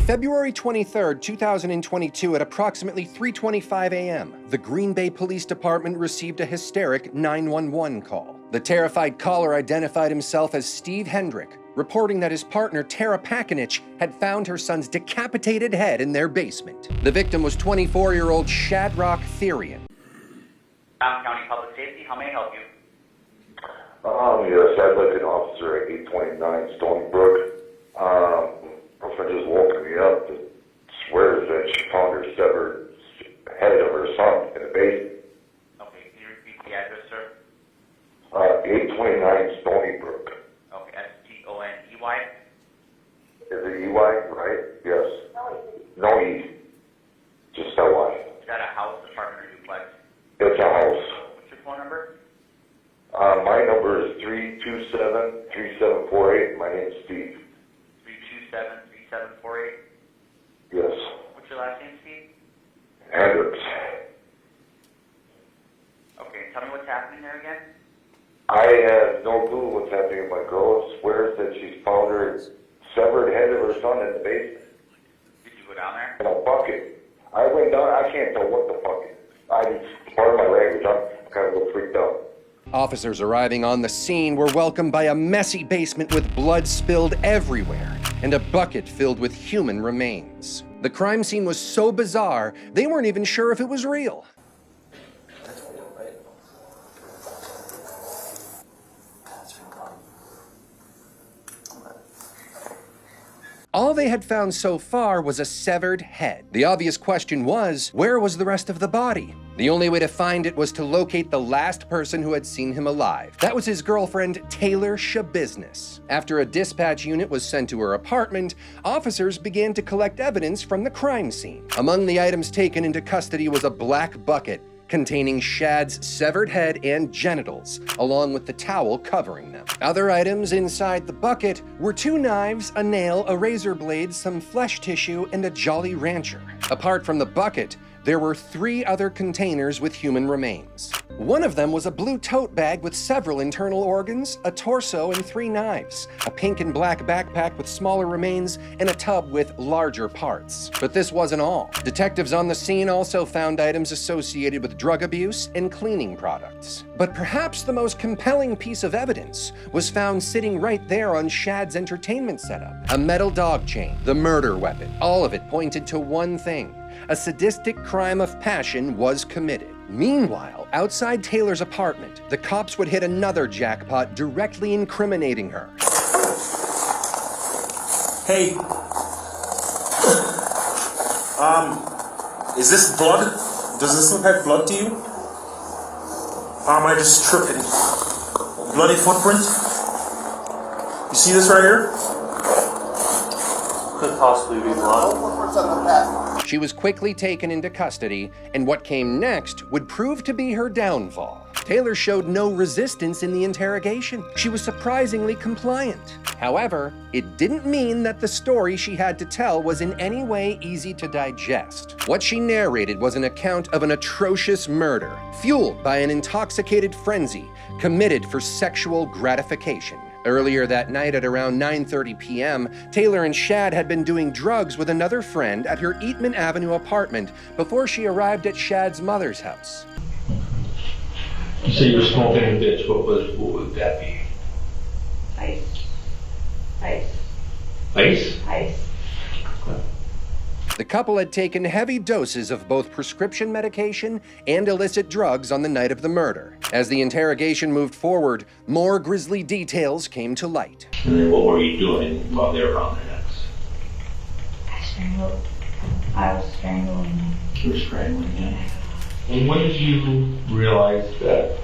February 23, 2022 at approximately 3:25 a.m., the Green Bay Police Department received a hysteric 911 call. The terrified caller identified himself as Steve Hendrick, reporting that his partner Tara Pakinich had found her son's decapitated head in their basement. The victim was 24-year-old Shadrach Therian. County Public Safety, how may I help you? Yes, I'd like an officer at 829 Stony Brook. Girlfriend just woken me up and swears that she found her severed head of her son in the basement. Okay, can you repeat the address, sir? 829 Stony Brook. Okay, S-T-O-N-E-Y? Is it EY, right? Yes. No E. Just L-Y. Is that a house, apartment, or duplex? It's a house. What's your phone number? My number is 327-3748. My name's Steve. 327-3748? Yes. What's your last name, Steve? Hendricks. Okay, tell me what's happening there again? I have no clue what's happening. My girl swears that she's found her severed head of her son in the basement. Did you go down there? In a bucket. I went down. I can't tell what the fuck it is. Part of my language. I'm kind of a little freaked out. Officers arriving on the scene were welcomed by a messy basement with blood spilled everywhere and a bucket filled with human remains. The crime scene was so bizarre, they weren't even sure if it was real. All they had found so far was a severed head. The obvious question was, where was the rest of the body? The only way to find it was to locate the last person who had seen him alive. That was his girlfriend, Taylor Shabusiness. After a dispatch unit was sent to her apartment, officers began to collect evidence from the crime scene. Among the items taken into custody was a black bucket containing Shad's severed head and genitals, along with the towel covering them. Other items inside the bucket were 2 knives, a nail, a razor blade, some flesh tissue, and a Jolly Rancher. Apart from the bucket, there were 3 other containers with human remains. One of them was a blue tote bag with several internal organs, a torso, and 3 knives, a pink and black backpack with smaller remains, and a tub with larger parts. But this wasn't all. Detectives on the scene also found items associated with drug abuse and cleaning products. But perhaps the most compelling piece of evidence was found sitting right there on Shad's entertainment setup. A metal dog chain, the murder weapon. All of it pointed to one thing. A sadistic crime of passion was committed. Meanwhile, outside Taylor's apartment, the cops would hit another jackpot directly incriminating her. Hey. Is this blood? Does this look like blood to you? Or am I just tripping? Bloody footprint? You see this right here? Could possibly be blood. She was quickly taken into custody, and what came next would prove to be her downfall. Taylor showed no resistance in the interrogation. She was surprisingly compliant. However, it didn't mean that the story she had to tell was in any way easy to digest. What she narrated was an account of an atrocious murder, fueled by an intoxicated frenzy, committed for sexual gratification. Earlier that night at around 9:30 p.m., Taylor and Shad had been doing drugs with another friend at her Eatman Avenue apartment before she arrived at Shad's mother's house. You say you were smoking a bitch. What would that be? Ice. Ice. Ice? Ice. Okay. The couple had taken heavy doses of both prescription medication and illicit drugs on the night of the murder. As the interrogation moved forward, more grisly details came to light. And then what were you doing while they were around their necks? I was strangling him. You were strangling him. And when did you realize that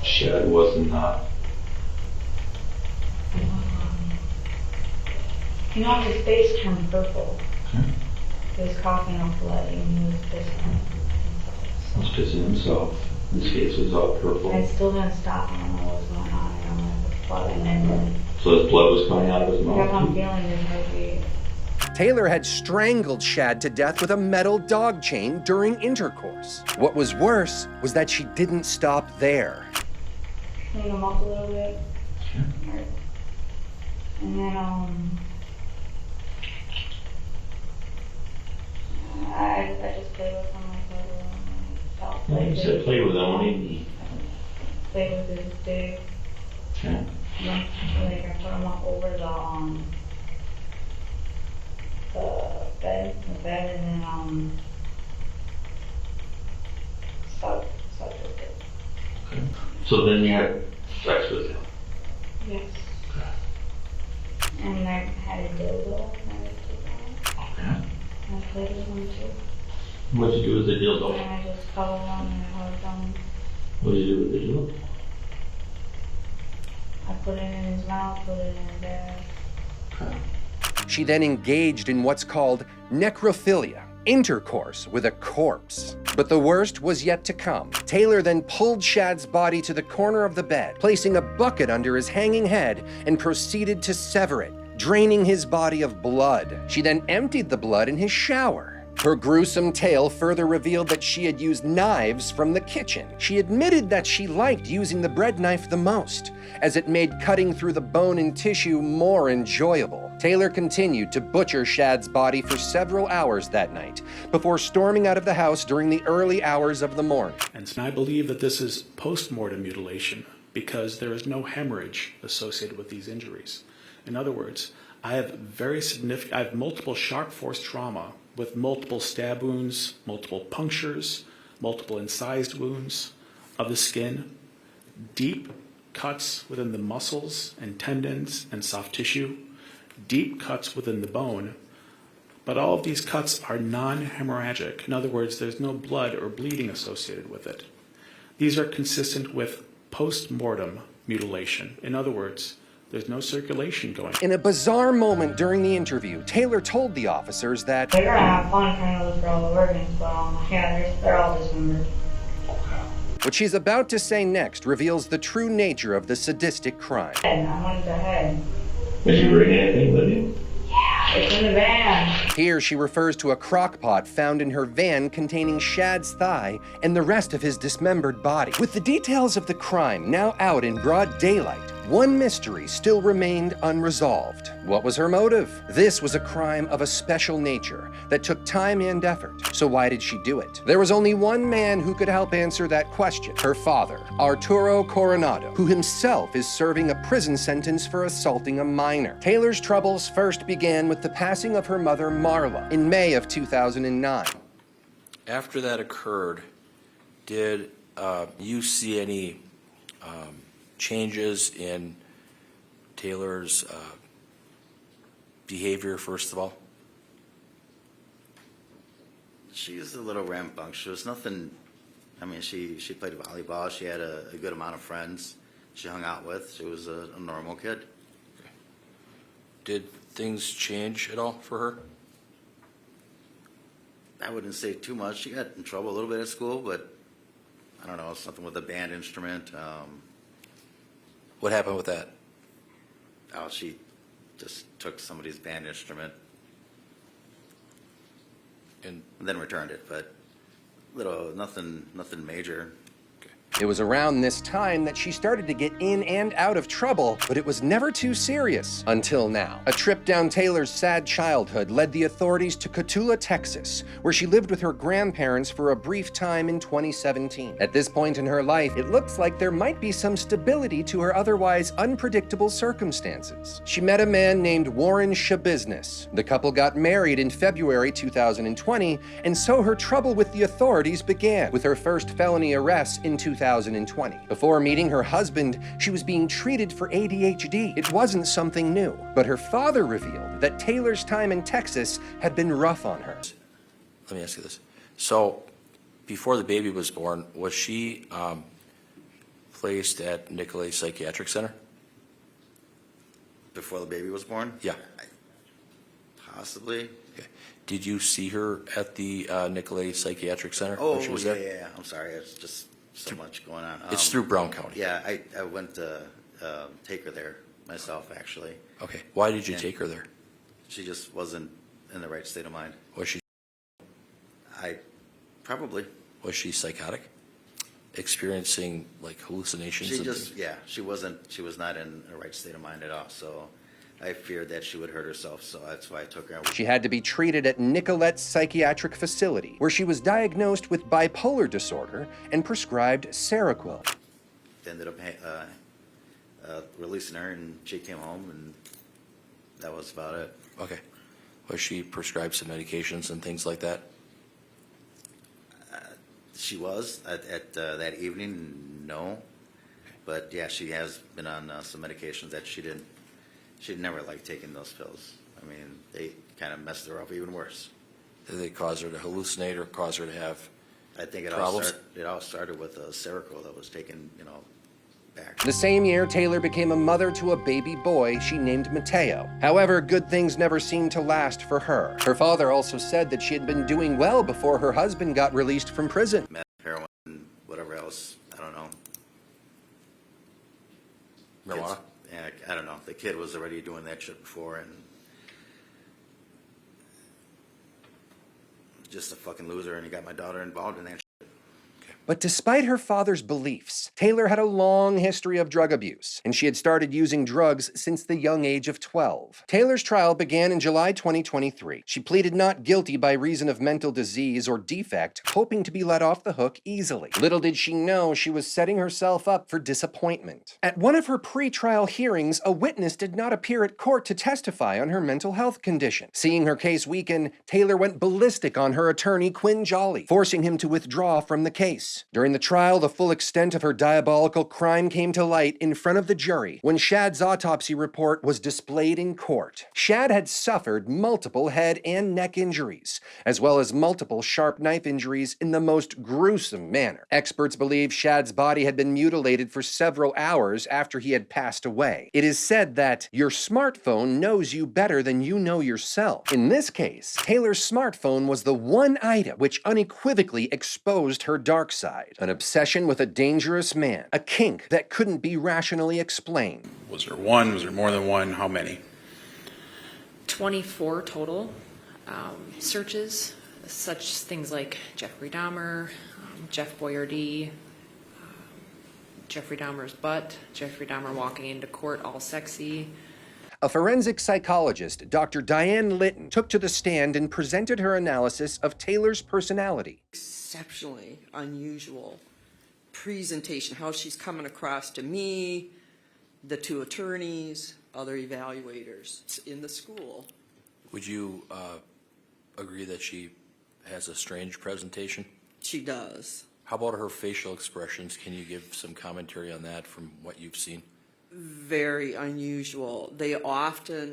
Shad was not? You know, his face turned purple. Okay. He was coughing up blood and he was pissing. He was pissing himself. His face was all purple. I still didn't stop. I don't know what was going on. I don't know what the blood. And then So his blood was coming out of his I kept on mouth? feeling his heartbeat. Taylor had strangled Shad to death with a metal dog chain during intercourse. What was worse was that she didn't stop there. Clean him up a little bit. Okay. And then, I just play with him like a Well, you said play with them, what do you mean? play with his dick. Okay. Like I put him up over the bed and then suck with it. Okay. So then you had sex with him? Yes. And I had a dildo and everything. Okay. I played with him too. What'd you do with the dildo? And I just cuddled him and hugged him. What'd you do with the dildo? I put it in his mouth, put it in his ass. Okay. She then engaged in what's called necrophilia, intercourse with a corpse. But the worst was yet to come. Taylor then pulled Shad's body to the corner of the bed, placing a bucket under his hanging head, and proceeded to sever it, draining his body of blood. She then emptied the blood in his shower. Her gruesome tale further revealed that she had used knives from the kitchen. She admitted that she liked using the bread knife the most, as it made cutting through the bone and tissue more enjoyable. Taylor continued to butcher Shad's body for several hours that night, before storming out of the house during the early hours of the morning. And I believe that this is post-mortem mutilation because there is no hemorrhage associated with these injuries. In other words, I have multiple sharp force trauma with multiple stab wounds, multiple punctures, multiple incised wounds of the skin, deep cuts within the muscles and tendons and soft tissue, deep cuts within the bone, but all of these cuts are non-hemorrhagic. In other words, there's no blood or bleeding associated with it. These are consistent with post-mortem mutilation. In other words, there's no circulation going. In a bizarre moment during the interview, Taylor told the officers that They're gonna have fun trying to look for all the organs, but yeah, they're all dismembered. what she's about to say next reveals the true nature of the sadistic crime. And I wanted the head. Did you bring anything with you? Yeah, it's in the van. Here she refers to a crock pot found in her van containing Shad's thigh and the rest of his dismembered body. With the details of the crime now out in broad daylight, one mystery still remained unresolved. What was her motive? This was a crime of a special nature that took time and effort. So why did she do it? There was only one man who could help answer that question: her father, Arturo Coronado, who himself is serving a prison sentence for assaulting a minor. Taylor's troubles first began with the passing of her mother, Marla, in May of 2009. After that occurred, did you see any changes in Taylor's behavior, first of all? She's a little rambunctious. Nothing. I mean, she played volleyball. She had a good amount of friends she hung out with. She was a normal kid. Okay. Did things change at all for her? I wouldn't say too much. She got in trouble a little bit at school, but I don't know, something with a band instrument. What happened with that? Oh, she just took somebody's band instrument And then returned it, but nothing major. It was around this time that she started to get in and out of trouble, but it was never too serious until now. A trip down Taylor's sad childhood led the authorities to Cotulla, Texas, where she lived with her grandparents for a brief time in 2017. At this point in her life, it looks like there might be some stability to her otherwise unpredictable circumstances. She met a man named Warren Shabusiness. The couple got married in February 2020, and so her trouble with the authorities began, with her first felony arrest in 2020. Before meeting her husband, she was being treated for ADHD. It wasn't something new, but her father revealed that Taylor's time in Texas had been rough on her. let me ask you this. So before the baby was born, was she placed at Nicolay Psychiatric Center? Before the baby was born? Yeah. Possibly. Okay. Did you see her at the Nicolay Psychiatric Center? Oh, when she was yeah, there? yeah. I'm sorry. It's just so much going on. It's through Brown County. Yeah, I went to take her there myself, actually. Okay. Why did you And take her there? She just wasn't in the right state of mind. Was she psychotic? Experiencing like hallucinations? She was not in the right state of mind at all. So I feared that she would hurt herself, so that's why I took her. She had to be treated at Nicolette's psychiatric facility, where she was diagnosed with bipolar disorder and prescribed Seroquel. They ended up releasing her, and she came home, and that was about it. Okay. Was she prescribed some medications and things like that? She was at that evening, no, but yeah, she has been on some medications that she never liked taking those pills. I mean, they kind of messed her up even worse. Did they cause her to hallucinate or cause her to have I think problems? it all started with a Seroquel that was taken, back. The same year, Taylor became a mother to a baby boy she named Mateo. However, good things never seemed to last for her. Her father also said that she had been doing well before her husband got released from prison. Meth, heroin, whatever else, I don't know. Marijuana? Yeah, I don't know. The kid was already doing that shit before, and just a fucking loser, and he got my daughter involved in that shit. But despite her father's beliefs, Taylor had a long history of drug abuse, and she had started using drugs since the young age of 12. Taylor's trial began in July 2023. She pleaded not guilty by reason of mental disease or defect, hoping to be let off the hook easily. Little did she know she was setting herself up for disappointment. At one of her pre-trial hearings, a witness did not appear at court to testify on her mental health condition. Seeing her case weaken, Taylor went ballistic on her attorney, Quinn Jolly, forcing him to withdraw from the case. During the trial, the full extent of her diabolical crime came to light in front of the jury when Shad's autopsy report was displayed in court. Shad had suffered multiple head and neck injuries, as well as multiple sharp knife injuries in the most gruesome manner. Experts believe Shad's body had been mutilated for several hours after he had passed away. It is said that your smartphone knows you better than you know yourself. In this case, Taylor's smartphone was the one item which unequivocally exposed her dark side. An obsession with a dangerous man, a kink that couldn't be rationally explained. Was there one? Was there more than one? How many? 24 total searches, such things like Jeffrey Dahmer, Jeff Boyardee, Jeffrey Dahmer's butt, Jeffrey Dahmer walking into court all sexy. A forensic psychologist, Dr. Diane Litton, took to the stand and presented her analysis of Taylor's personality. Exceptionally unusual presentation, how she's coming across to me, the two attorneys, other evaluators in the school. Would you agree that she has a strange presentation? She does. How about her facial expressions? Can you give some commentary on that from what you've seen? Very unusual.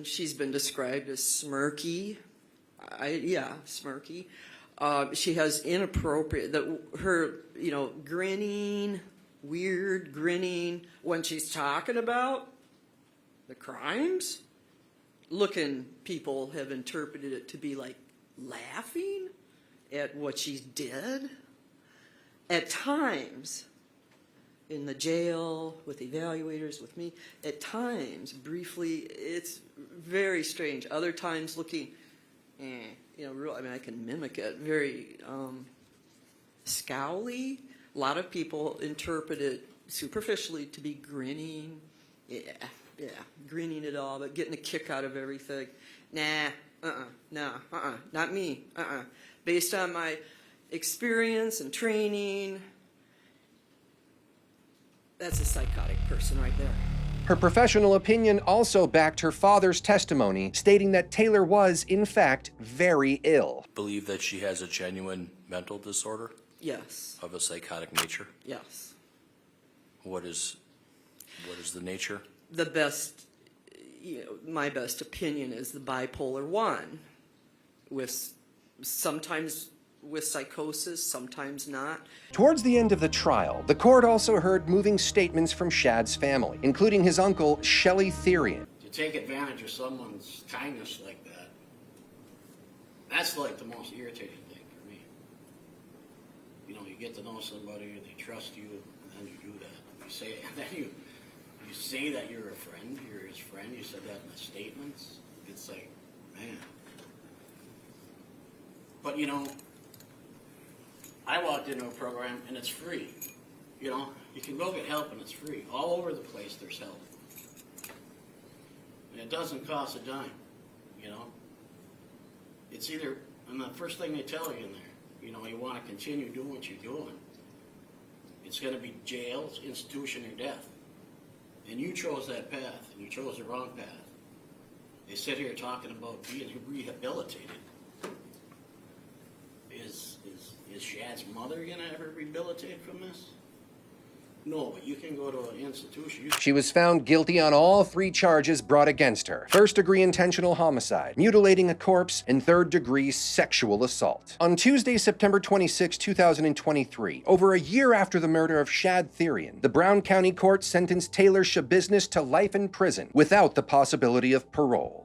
She's been described as smirky. Smirky. She has inappropriate, her grinning, weird grinning when she's talking about the crimes. People have interpreted it to be like laughing at what she did. At times, in the jail, with evaluators, with me, at times, briefly, it's very strange. Other times looking, I can mimic it, very scowly. A lot of people interpret it superficially to be grinning. Grinning it all, but getting a kick out of everything. Not me. Based on my experience and training, that's a psychotic person right there. Her professional opinion also backed her father's testimony, stating that Taylor was, in fact, very ill. Believe that she has a genuine mental disorder? Yes. Of a psychotic nature? Yes. What is the nature? The best, my best opinion is the bipolar 1, sometimes with psychosis, sometimes not. Towards the end of the trial, the court also heard moving statements from Shad's family, including his uncle, Shelley Therian. To take advantage of someone's kindness like that, that's like the most irritating thing for me. You get to know somebody, they trust you, and then you do that. You say, and then you say that you're a friend, you're his friend, you said that in the statements. It's like, man. But I walked into a program and it's free. You can go get help and it's free. All over the place there's help. And it doesn't cost a dime, you know? It's either, and the first thing they tell you in there, you know, you want to continue doing what you're doing. It's going to be jail, institution, or death. And you chose that path, and you chose the wrong path. They sit here talking about being rehabilitated. Is Shad's mother going to ever rehabilitate from this? No, but you can go to an institution. She was found guilty on all 3 charges brought against her: first-degree intentional homicide, mutilating a corpse, and third-degree sexual assault. On Tuesday, September 26, 2023, over a year after the murder of Shad Therian, the Brown County Court sentenced Taylor Shabiznis to life in prison without the possibility of parole.